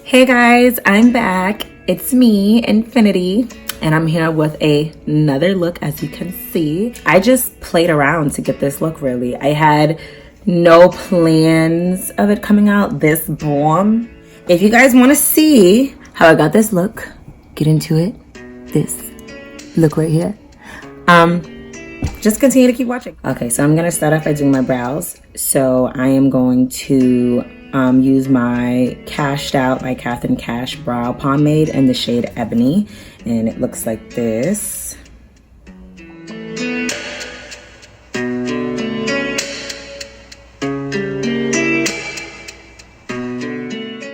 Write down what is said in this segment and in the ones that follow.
Hey guys, I'm back. It's me, Infinity, and I'm here with another look. As you can see, I just played around to get this look. Really, I had no plans of it coming out this boom. If you guys want to see how I got this look, get into it. This look right here. Just continue to keep watching. Okay, so I'm gonna start off by doing my brows. So I am going to use my Cashed Out by Catherine Cash brow pomade in the shade Ebony, and it looks like this.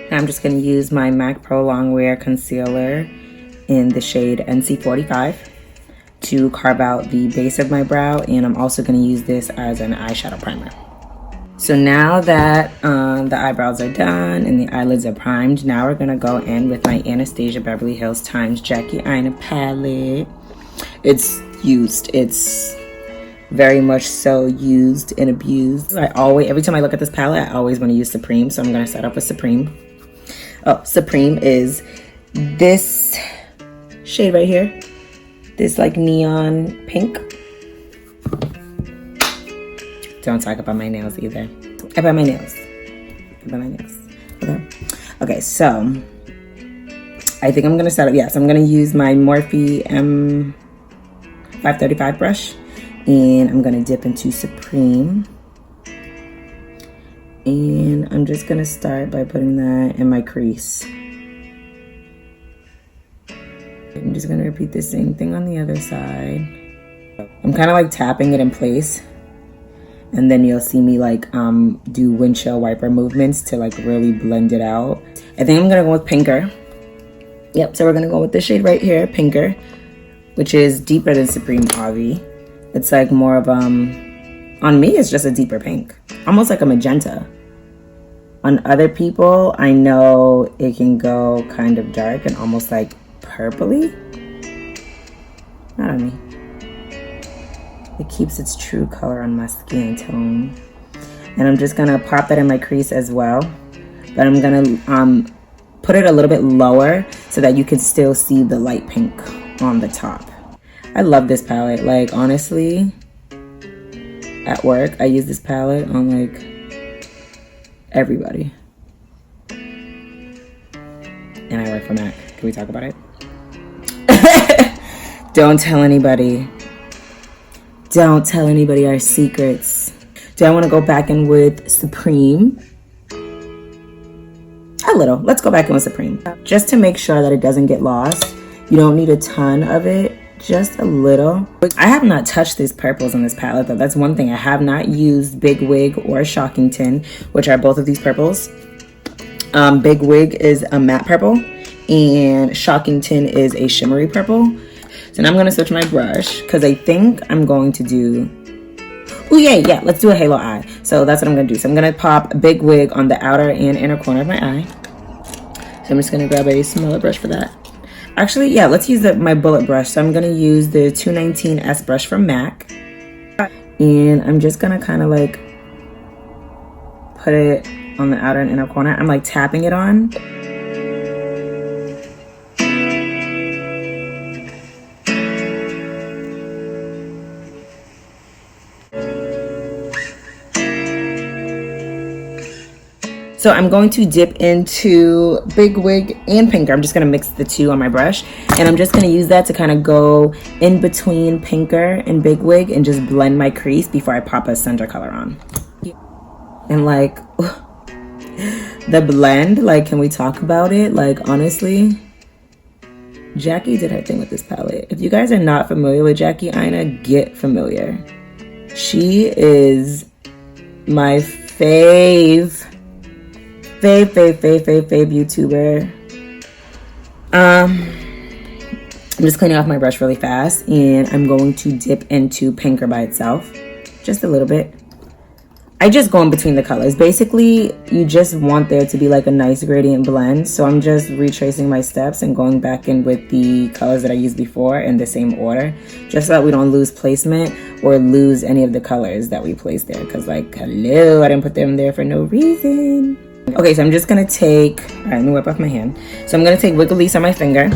Now I'm just going to use my MAC Pro Longwear concealer in the shade NC45 to carve out the base of my brow, and I'm also going to use this as an eyeshadow primer. So now that the eyebrows are done and the eyelids are primed, now we're gonna go in with my Anastasia Beverly Hills Times Jackie Aina palette. It's used. It's very much so used and abused. Every time I look at this palette, I always want to use Supreme, so I'm gonna start off with Supreme. Oh, Supreme is this shade right here. This like neon pink. Don't talk about my nails either. About my nails. Okay, so I think I'm gonna start up. Yes, I'm gonna use my Morphe M535 brush, and I'm gonna dip into Supreme. And I'm just gonna start by putting that in my crease. I'm just gonna repeat the same thing on the other side. I'm kind of like tapping it in place. And then you'll see me like do windshield wiper movements to like really blend it out. I think I'm gonna go with Pinker. Yep, so we're gonna go with this shade right here, Pinker, which is deeper than Supreme Avi. It's like more of, on me it's just a deeper pink. Almost like a magenta. On other people, I know it can go kind of dark and almost like purpley. Not on me. It keeps its true color on my skin tone. And I'm just gonna pop that in my crease as well. But I'm gonna put it a little bit lower so that you can still see the light pink on the top. I love this palette. Like honestly, at work, I use this palette on like everybody. And I work for MAC. Can we talk about it? Don't tell anybody. Don't tell anybody our secrets. Do I want to go back in with Supreme? A little. Let's go back in with Supreme. Just to make sure that it doesn't get lost. You don't need a ton of it. Just a little. I have not touched these purples in this palette though. That's one thing. I have not used Big Wig or Shockington, which are both of these purples. Big Wig is a matte purple and Shockington is a shimmery purple. So now I'm gonna switch my brush because I think I'm going to do, oh yeah, let's do a halo eye. So that's what I'm gonna do. So I'm gonna pop Big Wig on the outer and inner corner of my eye. So I'm just gonna grab a smaller brush for that. Actually, yeah, let's use my bullet brush. So I'm gonna use the 219S brush from MAC. And I'm just gonna kind of like put it on the outer and inner corner. I'm like tapping it on. So I'm going to dip into Big Wig and Pinker. I'm just gonna mix the two on my brush. And I'm just gonna use that to kind of go in between Pinker and Big Wig and just blend my crease before I pop a center color on. And like, the blend, like, can we talk about it? Like, honestly, Jackie did her thing with this palette. If you guys are not familiar with Jackie Aina, get familiar. She is my fave YouTuber. I'm just cleaning off my brush really fast and I'm going to dip into Pinker by itself just a little bit. I just go in between the colors. Basically, you just want there to be like a nice gradient blend. So I'm just retracing my steps and going back in with the colors that I used before in the same order, just so that we don't lose placement or lose any of the colors that we placed there. Because like, hello, I didn't put them there for no reason. Okay, so I'm just gonna take, all right, let me wipe off my hand. So I'm gonna take Wiggly's on my finger,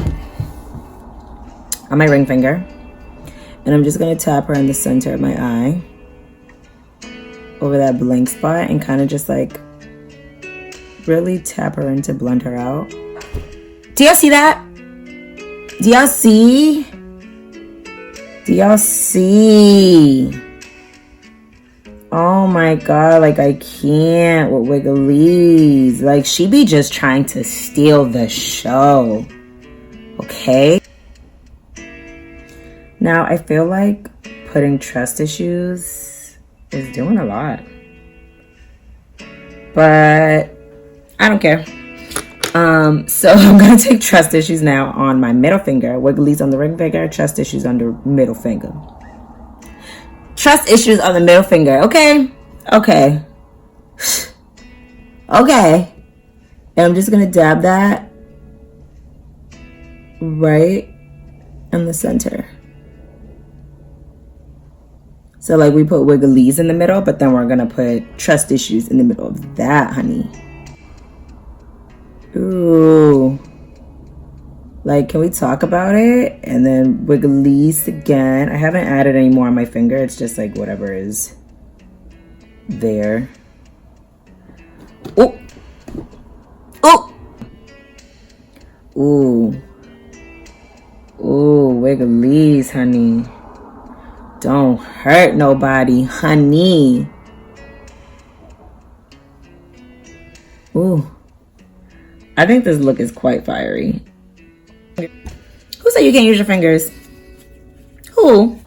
on my ring finger, and I'm just gonna tap her in the center of my eye, over that blank spot, and kind of just like really tap her in to blend her out. Do y'all see that? Do y'all see? Do y'all see? Oh my god, like I can't with Wiggly's. Like she be just trying to steal the show. Okay? Now I feel like putting trust issues is doing a lot. But I don't care. So I'm gonna take trust issues now on my middle finger, Wiggly's on the ring finger, trust issues on the middle finger. Trust issues on the middle finger, okay? Okay. Okay. And I'm just gonna dab that right in the center. So like we put Wiggly's in the middle, but then we're gonna put trust issues in the middle of that, honey. Ooh. Like, can we talk about it? And then Wiggly's again. I haven't added any more on my finger. It's just like whatever is there. Oh. Oh. Ooh. Ooh, Wiggly's, honey. Don't hurt nobody, honey. Ooh. I think this look is quite fiery. Who said you can't use your fingers? Who?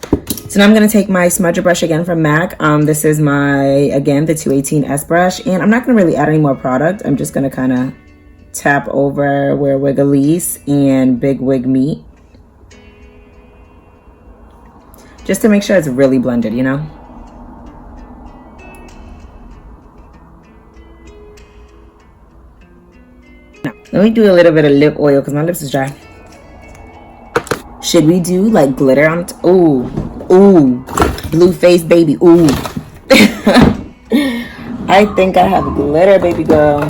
So now I'm gonna take my smudger brush again from MAC. This is my, again, the 218S brush. And I'm not gonna really add any more product. I'm just gonna kind of tap over where Wiggly's and Big Wig meet. Just to make sure it's really blended, you know? Now, let me do a little bit of lip oil because my lips is dry. Should we do like glitter on it? Ooh, ooh, blue face baby, ooh. I think I have glitter, baby girl.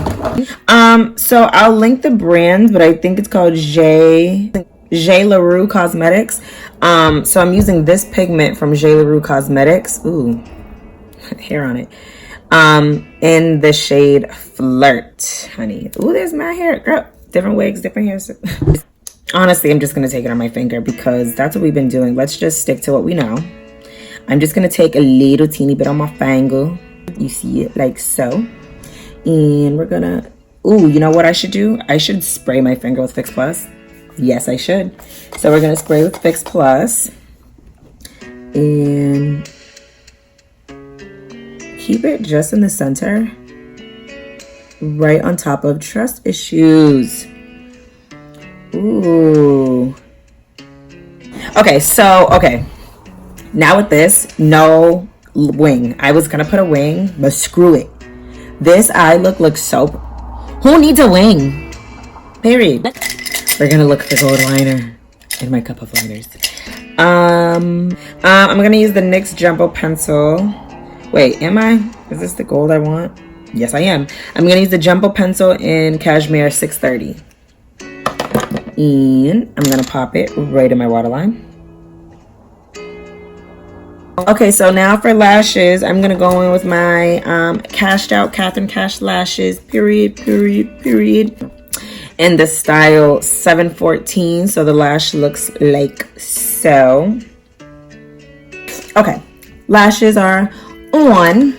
So I'll link the brand, but I think it's called JLaRue Cosmetics. So I'm using this pigment from JLaRue Cosmetics. Ooh, hair on it. In the shade Flirt, honey. Ooh, there's my hair, girl. Different wigs, different hairs. Honestly, I'm just going to take it on my finger because that's what we've been doing. Let's just stick to what we know. I'm just going to take a little teeny bit on my finger. You see it like so. And we're going to... Ooh, you know what I should do? I should spray my finger with Fix Plus. Yes, I should. So we're going to spray with Fix Plus. And keep it just in the center. Right on top of Trust Issues. Ooh. Okay, so, okay. Now with this, no wing. I was gonna put a wing, but screw it. This eye look looks so... Who needs a wing? Period. We're gonna look for gold liner in my cup of liners. I'm gonna use the NYX Jumbo Pencil. Wait, am I? Is this the gold I want? Yes, I am. I'm gonna use the Jumbo Pencil in Cashmere 630. And I'm gonna pop it right in my waterline. Okay, so now for lashes, I'm gonna go in with my Cashed Out Catherine Cash lashes, period. In the style 714, so the lash looks like so. Okay, lashes are on.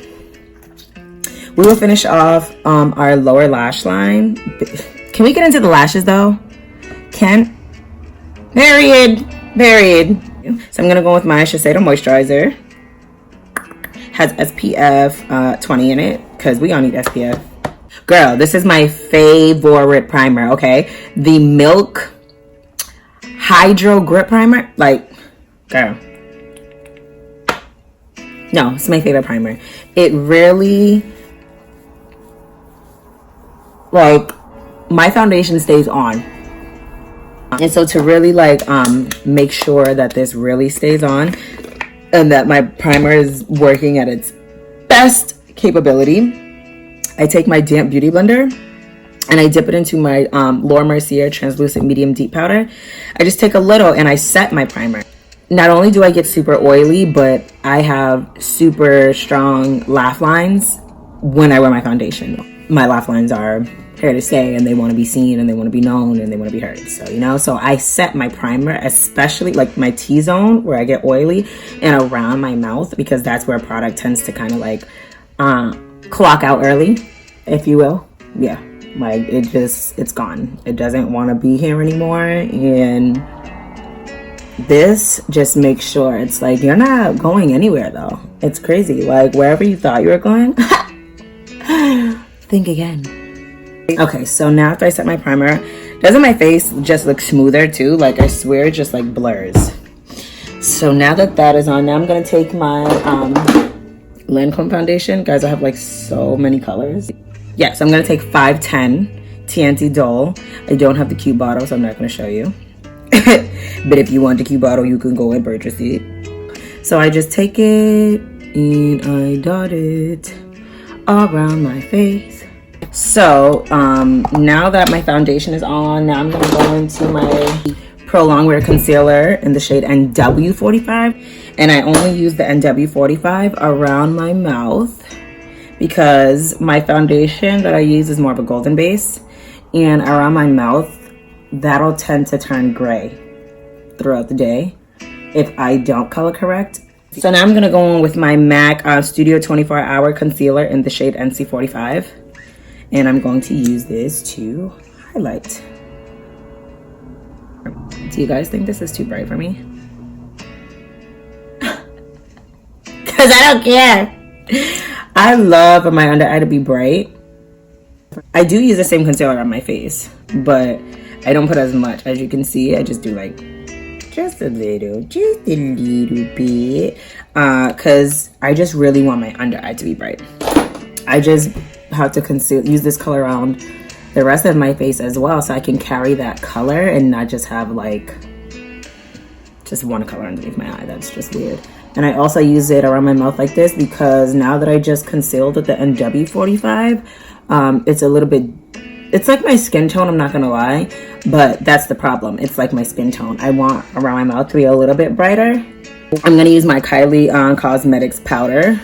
We will finish off our lower lash line. Can we get into the lashes though? Can? Period. So I'm gonna go with my Shiseido moisturizer. Has SPF 20 in it because we all need SPF. Girl, this is my favorite primer. Okay, the Milk Hydro Grip Primer. Like, girl, no, it's my favorite primer. It really, like, my foundation stays on. And so to really like make sure that this really stays on and that my primer is working at its best capability, I take my damp beauty blender and I dip it into my Laura Mercier translucent medium deep powder. I just take a little and I set my primer. Not only do I get super oily, but I have super strong laugh lines when I wear my foundation. My laugh lines are here to stay, and they want to be seen, and they want to be known, and they want to be heard. So, you know, so I set my primer, especially like my T-zone where I get oily, and around my mouth, because that's where product tends to kind of like clock out early, if you will. Yeah, like it's gone. It doesn't want to be here anymore. And this just makes sure it's like you're not going anywhere though. It's crazy. Like wherever you thought you were going, think again. Okay, so now after I set my primer, doesn't my face just look smoother too? Like I swear it just like blurs. So now that that is on, now I'm gonna take my Lancôme foundation. Guys, I have like so many colors. Yeah, so I'm gonna take 510 Teint Idole. I don't have the cute bottle, so I'm not gonna show you. But if you want the cute bottle, you can go and purchase it. So I just take it and I dot it around my face. So now that my foundation is on, now I'm gonna go into my Pro Longwear concealer in the shade NW45, and I only use the NW45 around my mouth because my foundation that I use is more of a golden base, and around my mouth that'll tend to turn gray throughout the day if I don't color correct. So now I'm gonna go on with my MAC Studio 24 Hour concealer in the shade NC45, and I'm going to use this to highlight. Do you guys think this is too bright for me? Because I don't care. I love for my under eye to be bright. I do use the same concealer on my face, but I don't put as much. As you can see, I just do like just a little bit, because I just really want my under eye to be bright. I just have to use this color around the rest of my face as well, so I can carry that color and not just have like just one color underneath my eye. That's just weird. And I also use it around my mouth like this because now that I just concealed with the NW45, it's a little bit, it's like my skin tone, I'm not gonna lie, but that's the problem. It's like my skin tone. I want around my mouth to be a little bit brighter. I'm gonna use my Kylie Cosmetics powder.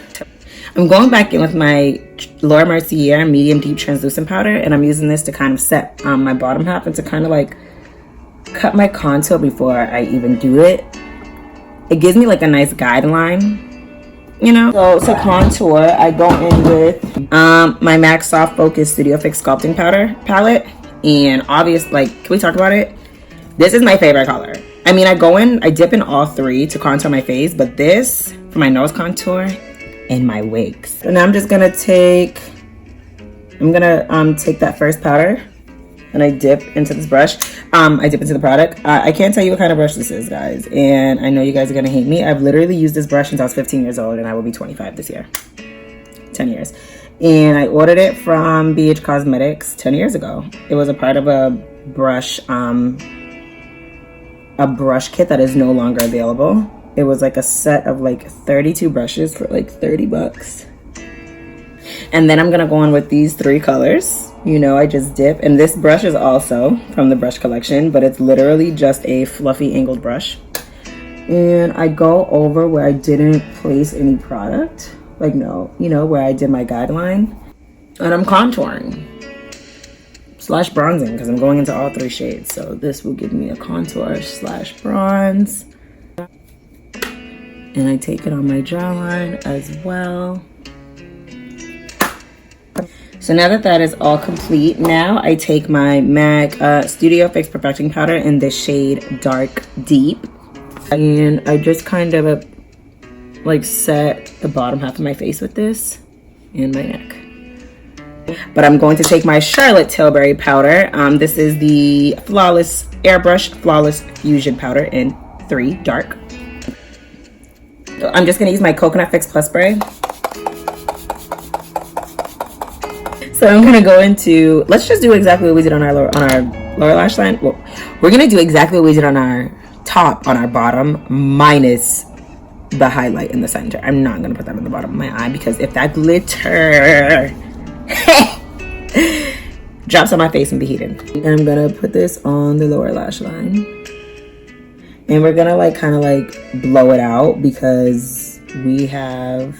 I'm going back in with my Laura Mercier medium deep translucent powder, and I'm using this to kind of set my bottom half and to kind of like cut my contour before I even do it. It gives me like a nice guideline, you know. So to contour, I go in with my MAC Soft Focus Studio Fix Sculpting Powder palette, and obvious, like, can we talk about it? This is my favorite color. I mean, I dip in all three to contour my face, but this for my nose contour and my wigs. So now I'm just gonna take that first powder and I dip into this brush. I dip into the product. I can't tell you what kind of brush this is, guys, and I know you guys are gonna hate me. I've literally used this brush since I was 15 years old, and I will be 25 this year. 10 years. And I ordered it from ABH Cosmetics 10 years ago. It was a part of a brush kit that is no longer available. It was like a set of like 32 brushes for like 30 bucks. And then I'm gonna go on with these three colors. You know, I just dip, and this brush is also from the brush collection, but it's literally just a fluffy angled brush. And I go over where I didn't place any product, like where I did my guideline, and I'm contouring / bronzing because I'm going into all three shades. So this will give me a contour / bronze. And I take it on my jawline as well. So now that that is all complete, now I take my MAC Studio Fix Perfecting Powder in the shade Dark Deep. And I just kind of like set the bottom half of my face with this and my neck. But I'm going to take my Charlotte Tilbury powder. This is the Flawless Airbrush Flawless Fusion Powder in 3 Dark. So I'm just gonna use my Coconut Fix Plus Spray. So I'm gonna go into, let's just do exactly what we did on our lower lash line. Well, we're gonna do exactly what we did on our top, on our bottom, minus the highlight in the center. I'm not gonna put that on the bottom of my eye because if that glitter Drops on my face and be heated. And I'm gonna put this on the lower lash line. And we're gonna like kind of like blow it out because we have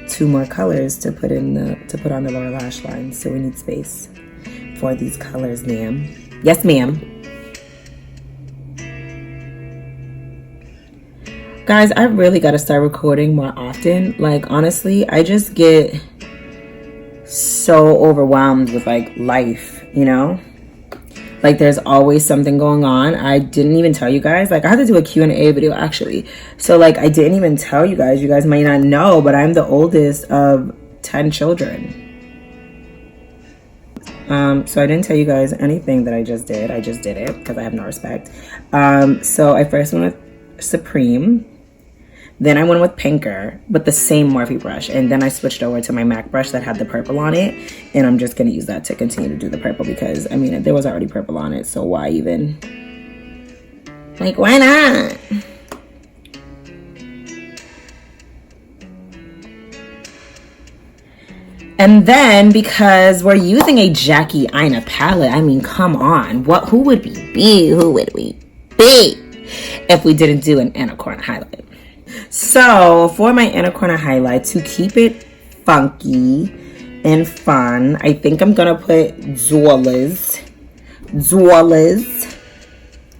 2 more colors to put on the lower lash line. So we need space for these colors, ma'am. Yes, ma'am. Guys, I really gotta start recording more often. Like, honestly, I just get so overwhelmed with like life, you know? Like, there's always something going on. I didn't even tell you guys. Like, I had to do a Q&A video, actually. So, like, I didn't even tell you guys. You guys might not know, but I'm the oldest of 10 children. So I didn't tell you guys anything that I just did. I just did it because I have no respect. So I first went with Supreme. Then I went with Pinker with the same Morphe brush. And then I switched over to my MAC brush that had the purple on it. And I'm just going to use that to continue to do the purple because, I mean, there was already purple on it. So why even? Like, why not? And then because we're using a Jackie Aina palette, I mean, come on. Who would we be? Who would we be if we didn't do an inner corner highlight? So for my inner corner highlight, to keep it funky and fun, I think I'm gonna put Zorla's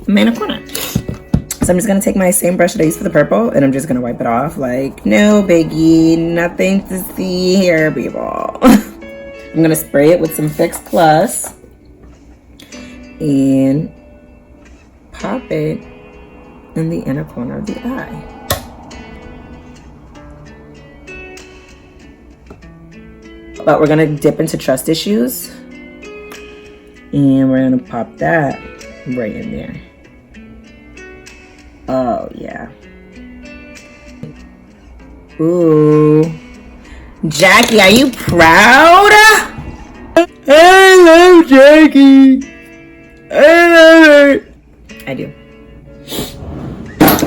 in my inner corner. So I'm just gonna take my same brush that I used for the purple and I'm just gonna wipe it off. Like, no biggie, nothing to see here, people. I'm gonna spray it with some Fix Plus and pop it in the inner corner of the eye. But we're gonna dip into Trust Issues and we're gonna pop that right in there. Oh yeah. Ooh. Jackie, are you proud? I love Jackie. I love her. I do.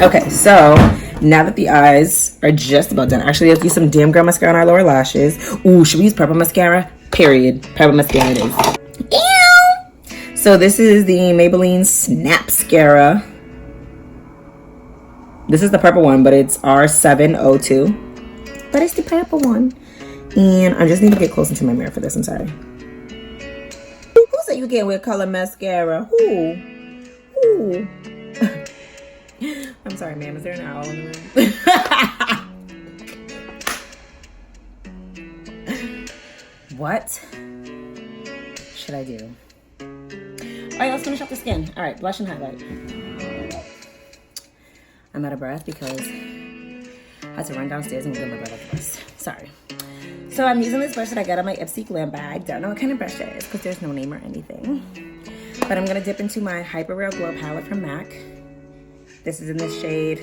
Okay, so now that the eyes are just about done, actually let's use some Damn Girl mascara on our lower lashes. Ooh, should we use purple mascara? Period. Purple mascara it is. Ew. So this is the Maybelline Snap Mascara. This is the purple one, but it's R702. But it's the purple one. And I just need to get close into my mirror for this. I'm sorry. Who said you can't wear color mascara? Who? I'm sorry, ma'am. Is there an owl in the room? What should I do? All right, let's finish up the skin. All right, blush and highlight. I'm out of breath because I had to run downstairs and get my breath first. Sorry. So I'm using this brush that I got on my Ipsy Glam bag. Don't know what kind of brush it is because there's no name or anything. But I'm going to dip into my Hyper Real Glow palette from MAC. This is in the shade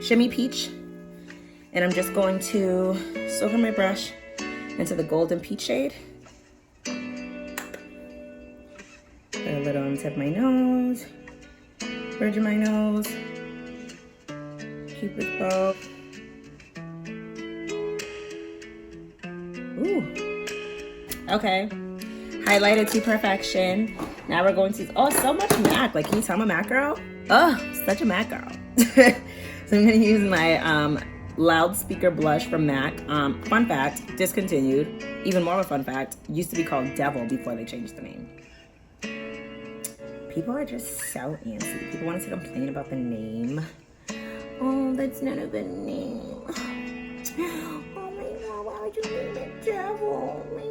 Shimmy Peach. And I'm just going to soak in my brush into the Golden Peach shade. Put a little on the tip of my nose. Bridge of my nose. Cupid's bow. Ooh. Okay. Highlighted to perfection. Now we're going to, oh, so much MAC. Like, can you tell I'm a MAC girl? Oh, such a MAC girl. So I'm going to use my loudspeaker blush from MAC. Fun fact, discontinued. Even more of a fun fact, used to be called Devil before they changed the name. People are just so antsy. People want to complain about the name. Oh, that's not a good name. Oh my God, why would you name it Devil? Oh my God.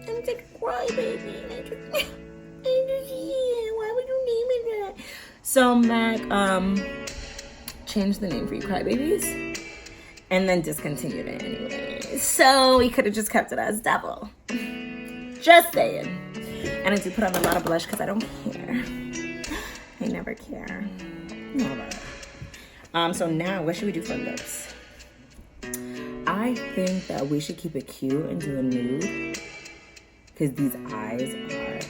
I'm like a crybaby. I just, yeah, why would you name it that? So MAC changed the name for you crybabies and then discontinued it anyway. So we could have just kept it as Devil. Just saying. And I do put on a lot of blush because I don't care. I never care. Never. So now what should we do for lips? I think that we should keep it cute and do a nude. Because these eyes are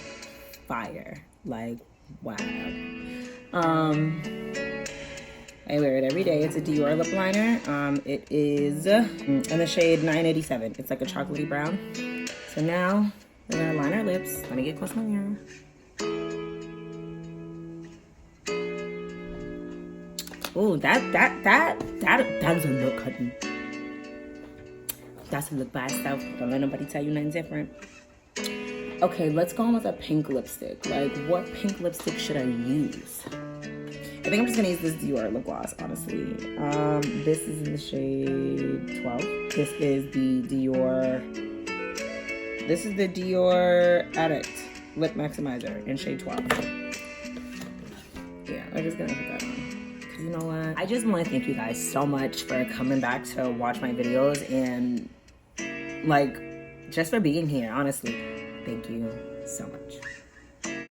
fire. Like, wow. I I wear it every day. It's a Dior Lip Liner. It is in the shade 987. It's like a chocolatey brown. So now we're gonna line our lips. Let me get close to my mirror. Oh, that is a look, honey. That's a look by itself. Don't let nobody tell you nothing different. Okay, let's go on with a pink lipstick. Like, what pink lipstick should I use? I think I'm just gonna use this Dior lip gloss, honestly. This is in the shade 12. This is the Dior Addict Lip Maximizer in shade 12. Yeah, I'm just gonna put that on. Cause you know what? I just wanna thank you guys so much for coming back to watch my videos and like, just for being here, honestly. Thank you so much.